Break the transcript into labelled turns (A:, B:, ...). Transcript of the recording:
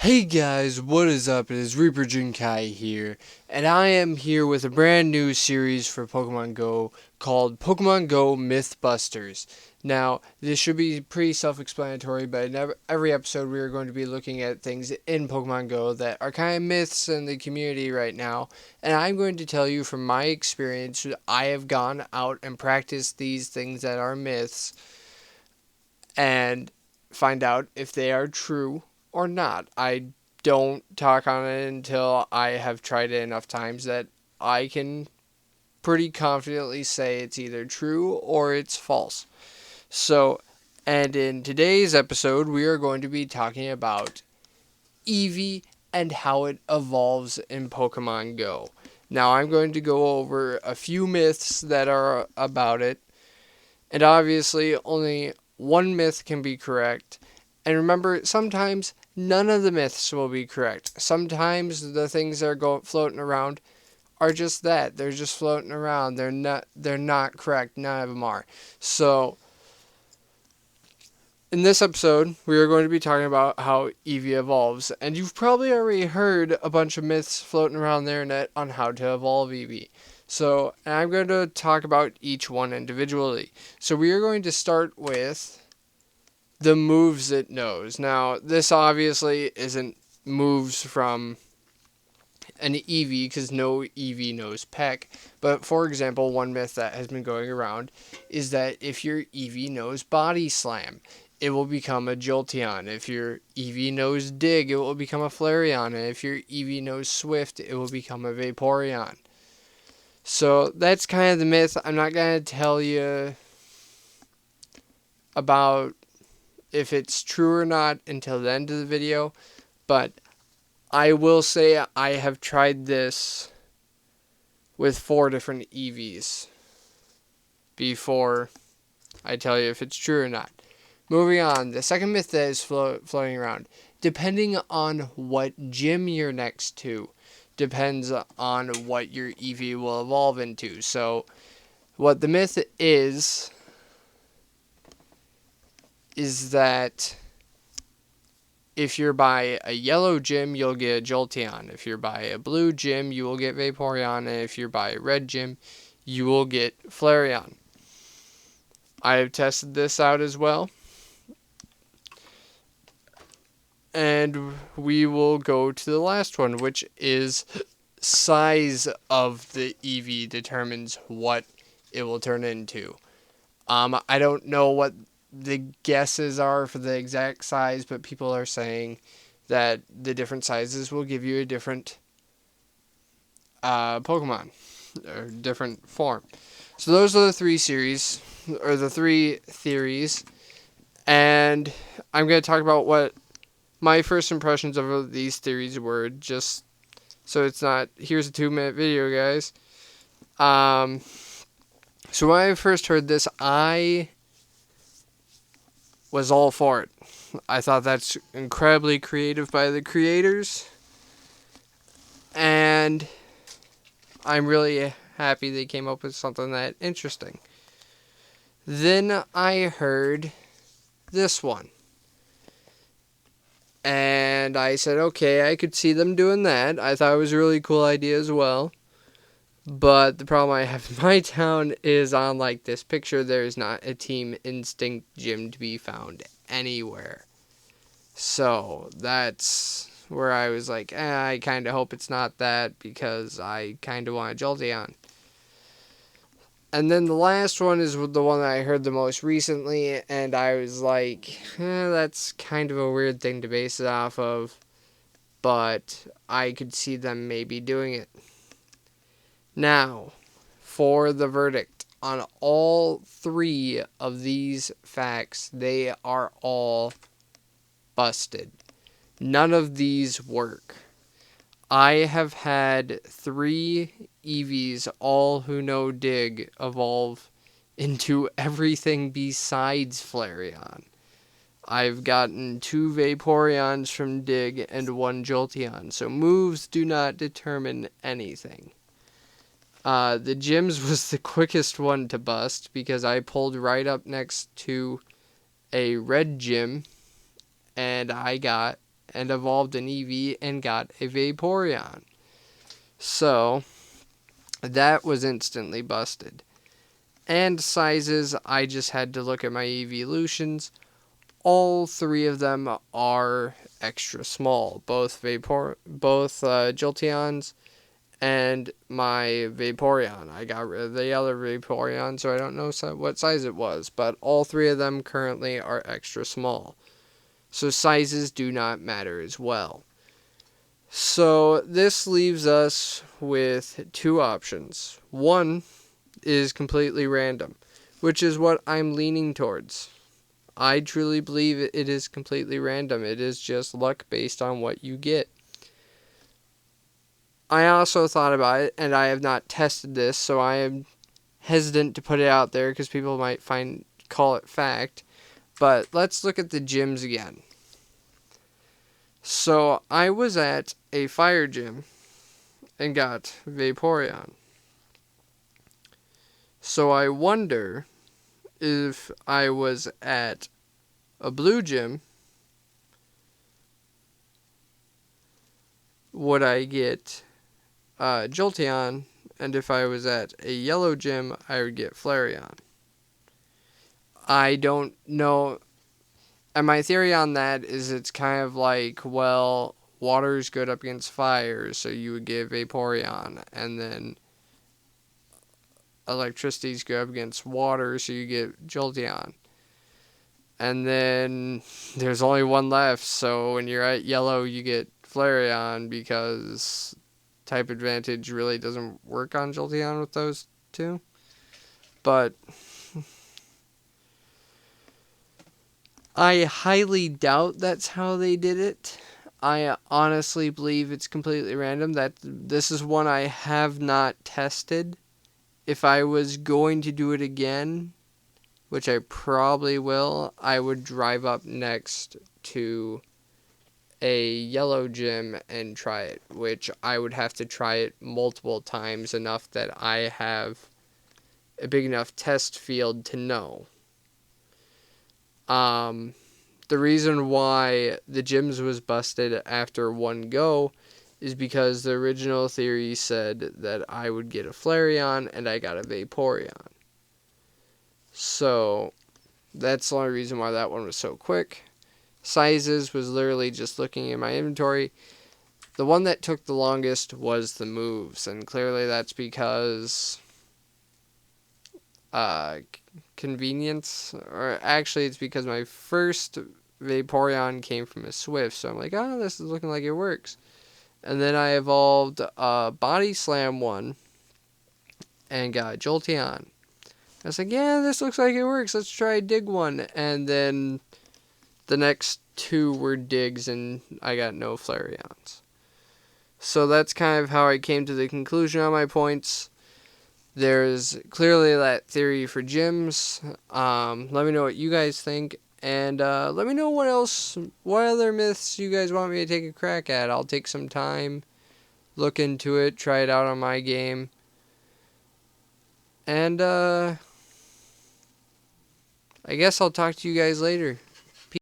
A: Hey guys, what is up? It is Reaper Jinkai here, and I am here with a brand new series for Pokemon Go called Pokemon Go MythBusters. Now, this should be pretty self-explanatory, but in every episode we are going to be looking at things in Pokemon Go that are kind of myths in the community right now, and I'm going to tell you from my experience, I have gone out and practiced these things that are myths, and find out if they are true or not. I don't talk on it until I have tried it enough times that I can pretty confidently say it's either true or it's false. So, and in today's episode, we are going to be talking about Eevee and how it evolves in Pokemon Go. Now, I'm going to go over a few myths that are about it, and obviously, only one myth can be correct. And remember, sometimes none of the myths will be correct. Sometimes the things that are floating around are just that. They're just floating around. They're not correct. None of them are. So, in this episode, we are going to be talking about how Eevee evolves. And you've probably already heard a bunch of myths floating around the internet on how to evolve Eevee. So, and I'm going to talk about each one individually. So, we are going to start with the moves it knows. Now, this obviously isn't moves from an Eevee, because no Eevee knows Peck. But, for example, one myth that has been going around is that if your Eevee knows Body Slam, it will become a Jolteon. If your Eevee knows Dig, it will become a Flareon. And if your Eevee knows Swift, it will become a Vaporeon. So, that's kind of the myth. I'm not going to tell you about if it's true or not until the end of the video, but I will say I have tried this with 4 different Eevees before I tell you if it's true or not. Moving on, the second myth that is floating around, depending on what gym you're next to, depends on what your Eevee will evolve into. So, what the myth is that if you're by a yellow gym, you'll get a Jolteon. If you're by a blue gym, you will get Vaporeon. And if you're by a red gym, you will get Flareon. I have tested this out as well. And we will go to the last one, which is size of the Eevee determines what it will turn into. I don't know what the guesses are for the exact size, but people are saying that the different sizes will give you a different Pokemon or different form. So those are the 3 series or the 3 theories, and I'm going to talk about what my first impressions of these theories were, just so it's not here's a 2-minute video, guys. So when I first heard this, I was all for it. I thought that's incredibly creative by the creators, and I'm really happy they came up with something that interesting. Then I heard this one, and I said, okay, I could see them doing that. I thought it was a really cool idea as well. But the problem I have in my town is on like this picture, there's not a Team Instinct gym to be found anywhere. So that's where I was like, I kind of hope it's not that, because I kind of want a Jolteon. And then the last one is the one that I heard the most recently, and I was like, that's kind of a weird thing to base it off of, but I could see them maybe doing it. Now, for the verdict on all 3 of these facts, they are all busted. None of these work. I have had 3 Eevees, all who know Dig, evolve into everything besides Flareon. I've gotten 2 Vaporeons from Dig and 1 Jolteon, so moves do not determine anything. The gyms was the quickest one to bust, because I pulled right up next to a red gym, and I got and evolved an Eevee and got a Vaporeon. So that was instantly busted. And sizes, I just had to look at my evolutions. All three of them are extra small. Both Jolteons and my Vaporeon. I got rid of the other Vaporeon, so I don't know what size it was. But all three of them currently are extra small. So sizes do not matter as well. So this leaves us with two options. One is completely random, which is what I'm leaning towards. I truly believe it is completely random. It is just luck based on what you get. I also thought about it, and I have not tested this, so I am hesitant to put it out there because people might call it fact. But let's look at the gyms again. So I was at a fire gym and got Vaporeon. So I wonder if I was at a blue gym, would I get Jolteon? And if I was at a yellow gym, I would get Flareon. I don't know. And my theory on that is it's kind of like, well, water is good up against fire, so you would get Vaporeon. And then electricity is good up against water, so you get Jolteon. And then there's only one left, so when you're at yellow, you get Flareon because type advantage really doesn't work on Jolteon with those two. But I highly doubt that's how they did it. I honestly believe it's completely random. That this is one I have not tested. If I was going to do it again, which I probably will, I would drive up next to a yellow gym and try it, which I would have to try it multiple times, enough that I have a big enough test field to know. The reason why the gyms was busted after one go is because the original theory said that I would get a Flareon and I got a Vaporeon. So that's the only reason why that one was so quick. Sizes was literally just looking in my inventory. The one that took the longest was the moves, and clearly that's because convenience, or actually it's because my first Vaporeon came from a Swift, so I'm like, oh, this is looking like it works. And then I evolved Body Slam one and got Jolteon. I was like, yeah, this looks like it works. Let's try Dig one. And then the next two were Digs, and I got no Flareons. So that's kind of how I came to the conclusion on my points. There's clearly that theory for gyms. Let me know what you guys think. And let me know what other myths you guys want me to take a crack at. I'll take some time, look into it, try it out on my game. And I guess I'll talk to you guys later.